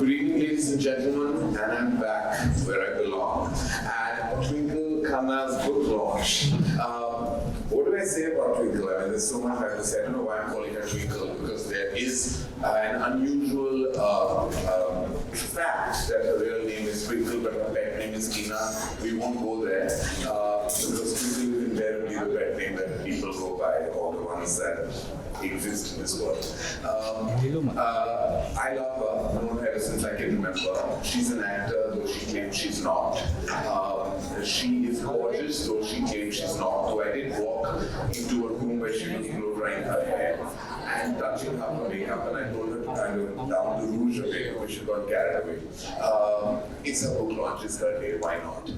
Good evening, ladies and gentlemen, and I'm back where I belong at Twinkle Khanna's book launch. What do I say about Twinkle? I mean, there's so much I have to say. I don't know why I'm calling her Twinkle, because there is an unusual fact that her real name is Twinkle, but her pet name is Khanna. We won't go there, because Twinkle is invariably the pet name that people go by, all the ones that exist in this world. I love her. I've known her ever since I can remember. She's an actor, though she claims she's not. She is gorgeous, though she claims she's not. Though I did walk into a room where she was blow drying her hair and touching up her makeup, and I told her to kind of down the rouge a bit, but she got carried away. It's her book launch, it's her day, why not?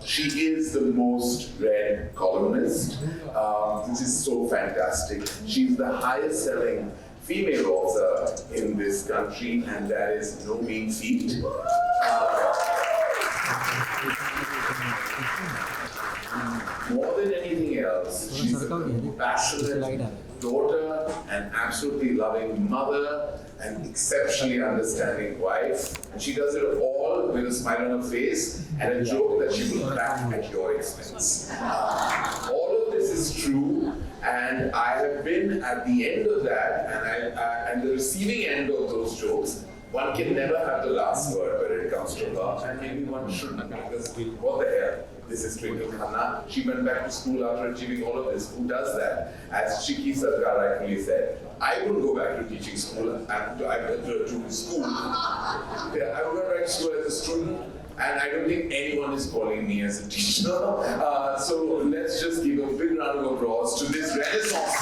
She is the most read columnist, which is so fantastic. She's the highest selling female author in this country, and that is no mean feat. More than anything else, she's a compassionate daughter, an absolutely loving mother, an exceptionally understanding wife, and she does it all with a smile on her face and a joke that she will crack at your expense. All of this is true, and I have been at the end of that, and the receiving end of those jokes. One can never have the last word when it comes to her, and maybe one shouldn't, because what the hell? This is Twinkle Khanna. She went back to school after achieving all of this. Who does that? As Shiki Sarkar rightfully said, I wouldn't go back to teaching school, to school. I would go back to school as a student, and I don't think anyone is calling me as a teacher. So let's just give a big round of applause to this renaissance.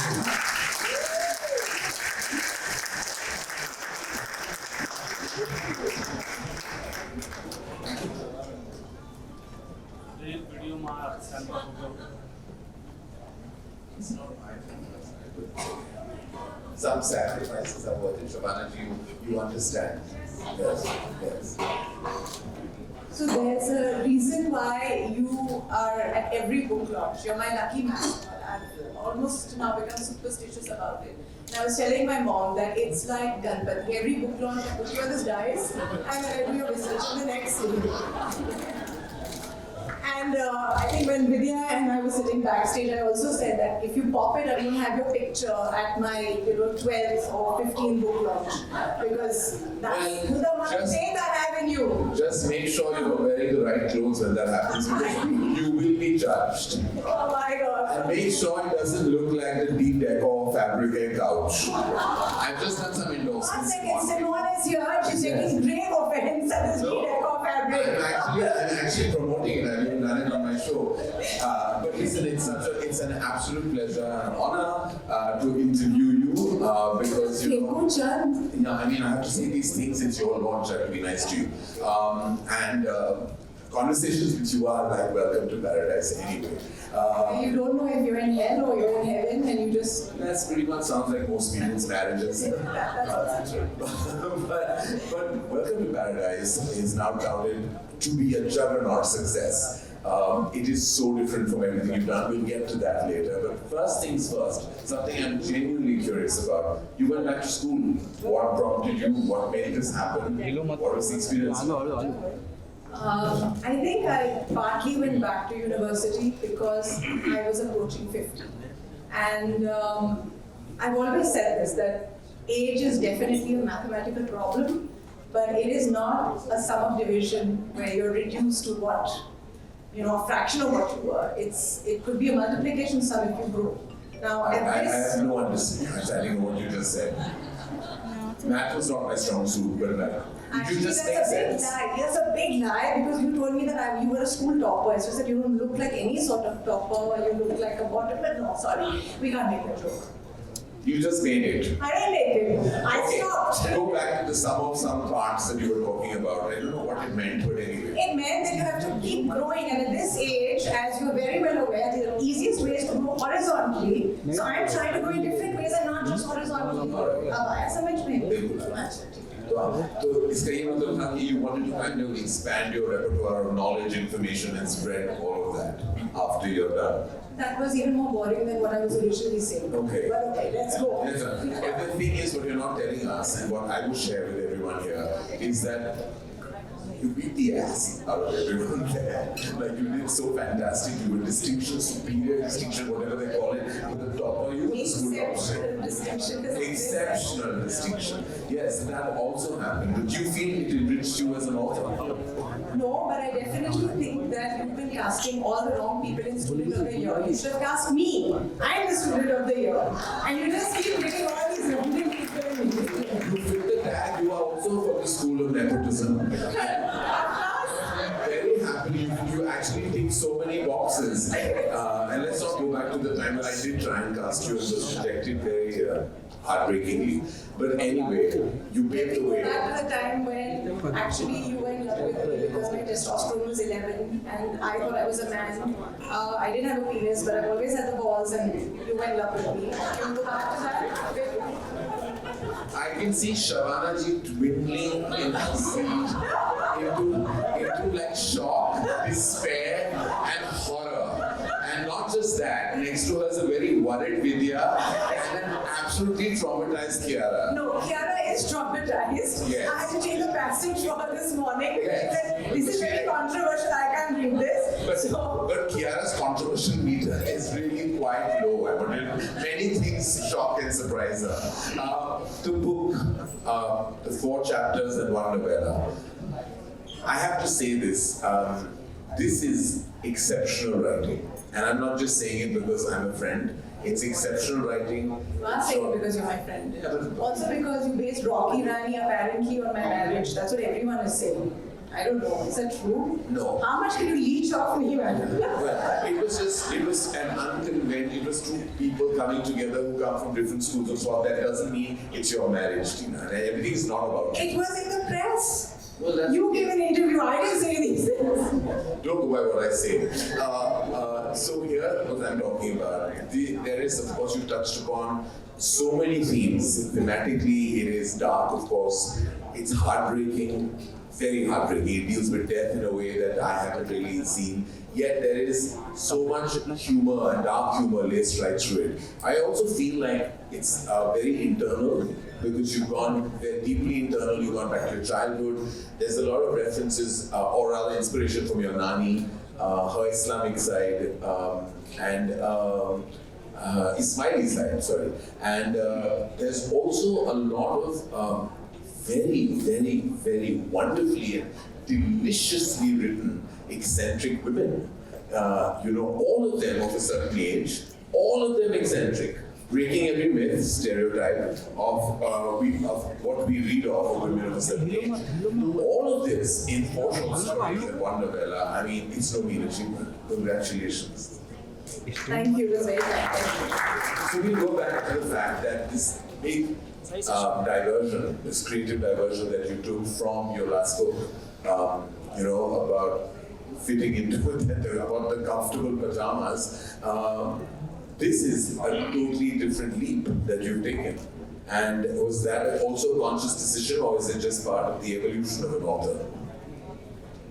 Some sacrifices are worth it, Shabana, you understand. Yes. So there's a reason why you are at every book launch. You're my lucky man. I've almost now become superstitious about it. And I was telling my mom that it's like Ganpati. Every book launch, I put you on this dice, and then I do your research in the next scene. And I think when Vidya and I were sitting backstage, I also said that if you pop it, I won't have your picture at my 12th or 15th book launch, because that's the one thing that I have in you. Just make sure you're wearing the right clothes when that happens, because you will be judged. Oh my God. And make sure it doesn't look like the deep decor fabric couch. I've just done some endorsements. 1 second, Simone is here. She's taking grave offense at this deep decor fabric. I'm actually promoting it. I've even done it on my show. But listen, it's an absolute pleasure and honor to interview you, because you know, I mean, I have to say these things. It's your launch. I have to be nice to you. Conversations with you are like welcome to paradise anyway. You don't know if you're in hell or you're in heaven, and you just... That's pretty much sounds like most people's marriages. That's also true. But welcome to paradise is now touted to be a juggernaut success. It is so different from everything you've done. We'll get to that later. But first things first, something I'm genuinely curious about. You went back to school. What prompted you? What made this happen? What was the experience? I think I partly went back to university because I was approaching 50. And I've always said this, that age is definitely a mathematical problem, but it is not a sum of division where you're reduced to what, a fraction of what you were. It could be a multiplication sum if you grow. Now, I have no understanding of what you just said. Math was not my strong suit, but actually, that's a big lie. That's a big lie, because you told me that you were a school topper. It's just that you don't look like any sort of topper, or you look like a bottom. But no, sorry, we can't make that joke. You just made it. I didn't make it. I stopped. Go back to the sum of some parts that you were talking about. I don't know what it meant, but anyway. It meant that you have to keep growing, and at this age, as you're very well aware, the easiest way is to grow horizontally. So I'm trying to go in different ways and not just horizontally. समझ में तो इसका ये मतलब था कि you wanted to kind of expand your repertoire of knowledge, information, and spread all of that after you're done. That was even more boring than what I was originally saying. Okay. But okay, let's go. But the thing is, what you're not telling us, and what I will share with everyone here, is that you beat the ass out of everyone there. Like you did so fantastic. You were distinction, superior distinction, whatever they call it. With the top, you were school Exceptional distinction. exceptional distinction. Yes, that also happened. Did you feel it enriched you as an author? No, but I definitely think that you've been casting all the wrong people in Student of the Year. You should have cast me. I'm the Student of the Year. And you just keep getting all these random people in. You fit the tag. You are also from the school of nepotism. Very happily, you actually tick so many boxes. And let's not go back to the time when I did try and cast you and was rejected very heartbreakingly. But anyway, you paved the way. Back to the time when actually you were in love with me because my testosterone was 11 and I thought I was a man. I didn't have a penis, but I always had the balls and you were in love with me. Can you go back to that? I can see Shavana ji dwindling in her seat into like shock, despair, and horror. And not just that, next to her is a very worried Vidya and an absolutely traumatized Kiara. No, Kiara is traumatized. Yes. I had to take a passage for her this morning. Yes. This is very controversial, I can't read this. But Kiara's controversial meter is really quite low. I mean, many things shock and surprise her. The book, the 4 chapters and 1 novella. I have to say this. This is exceptional writing. And I'm not just saying it because I'm a friend. It's exceptional writing. You are saying it because you're my friend. Yeah, but Also because you based Rocky Rani apparently on my marriage. That's what everyone is saying. I don't know. Is that true? No. How much can you leech off me, man? Well, it was an unconventional, it was 2 people coming together who come from different schools of thought. That doesn't mean it's your marriage, Tina. And everything is not about you. It was in the press. Well, that's You gave an interview. I didn't say these things. Don't go by what I say. So here, what I'm talking about, there is, of course, you touched upon so many themes. Thematically, it is dark, of course. It's heartbreaking, very heartbreaking. It deals with death in a way that I haven't really seen. Yet there is so much humor and dark humor laced right through it. I also feel like it's very internal because you've gone very deeply internal, you've gone back to your childhood. There's a lot of references or rather inspiration from your Nani, her Islamic side, and Ismaili side, sorry. And there's also a lot of very, very, very wonderfully and deliciously written eccentric women. All of them of a certain age, all of them eccentric, breaking every myth, stereotype of what we read of women of a certain age. All of this in 4 short stories and 1 novella. I mean, it's no mean achievement. Congratulations. Thank you. It was very kind. So we go back to the fact that this big diversion, this creative diversion that you took from your last book, about fitting into about the comfortable pajamas. This is a totally different leap that you've taken. And was that also a conscious decision, or is it just part of the evolution of an author?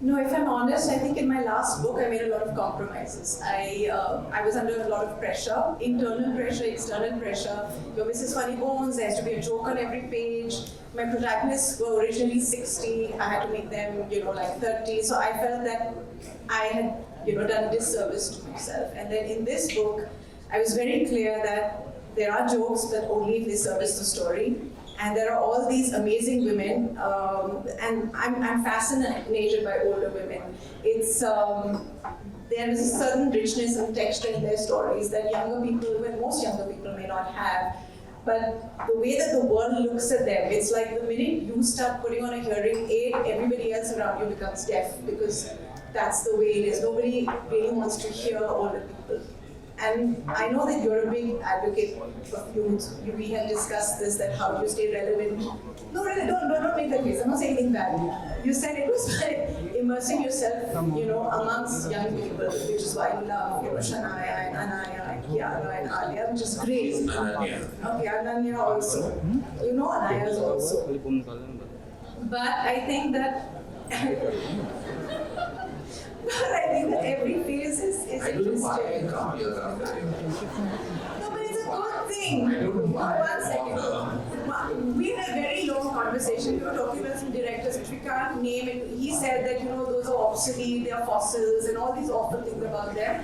No, if I'm honest, I think in my last book I made a lot of compromises. I was under a lot of pressure, internal pressure, external pressure. Your Mrs. Funny Bones, there has to be a joke on every page. My protagonists were originally 60, I had to make them, like 30. So I felt that I had, done a disservice to myself. And then in this book, I was very clear that there are jokes, but only if they service the story. And there are all these amazing women, and I'm fascinated by older women. It's there is a certain richness and texture in their stories that most younger people may not have. But the way that the world looks at them, it's like the minute you start putting on a hearing aid, everybody else around you becomes deaf because that's the way it is. Nobody really wants to hear older people. And I know that you're a big advocate of youth. We have discussed this, that how do you stay relevant. No, really, don't make that face. I'm not saying anything bad. You said it was by immersing yourself, amongst young people, which is why you love, Shania and Anaya and Kiara and Alia, which is great. Ananya. Okay, Ananya also. Anaya's also. But I think that every phase is I don't know why I interesting. come here after you. No, but it's a good thing. I don't know why. One second. We had a very long conversation. We were talking about some directors which we name it. He said that, you know, those are obsolete, they are fossils, and all these awful things about them.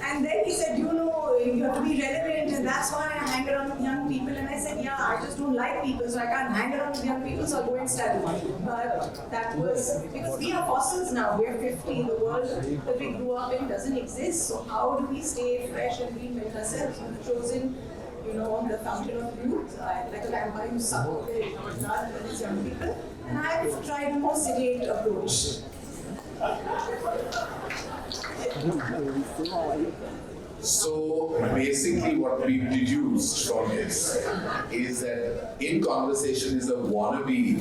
And then he said, you know, you have to be relevant, and that's why I hang around with young people. And I said, yeah, I just don't like people, so I can't hang around with young people, so I'll go and study. But that was because we are fossils now. We are 50. The world that we grew up in doesn't exist. So how do we stay fresh and reinvent ourselves? We've chosen, you know, the fountain of youth, like a vampire who sucked the blood when it's young people. And I've tried a more sedate approach. So basically what we deduced from this is that in conversation is a wannabe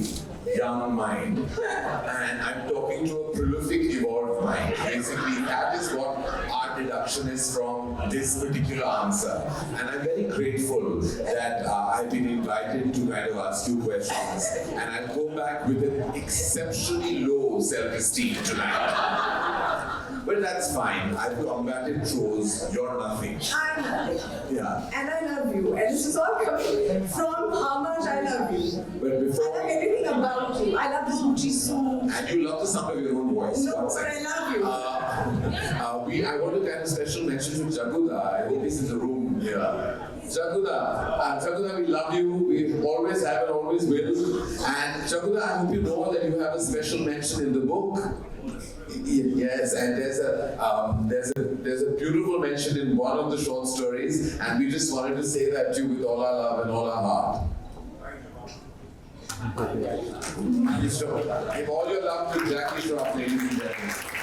young mind, and I'm talking to a prolific evolved mind. Basically that is what our deduction is from this particular answer, and I'm very grateful that I've been invited to kind of ask you questions, and I'll go back with an exceptionally low self-esteem tonight. But that's fine. I've combated trolls. You're nothing. I'm nothing. Yeah. And I love you. And this is all coming from how much I love you. But I before, love everything about you. I love the Gucci suit. and you love the sound of your own voice. No, One but second. I love you. I want to kind of special mention to Jaguda. I hope he's in the room here. Jaguda, we love you. We always have and always will. And Jaguda, I hope you know that you have a special mention in the book. Yes, and there's a beautiful mention in one of the short stories, and we just wanted to say that to you with all our love and all our heart. Give all your love to Jackie Shroff, ladies and gentlemen.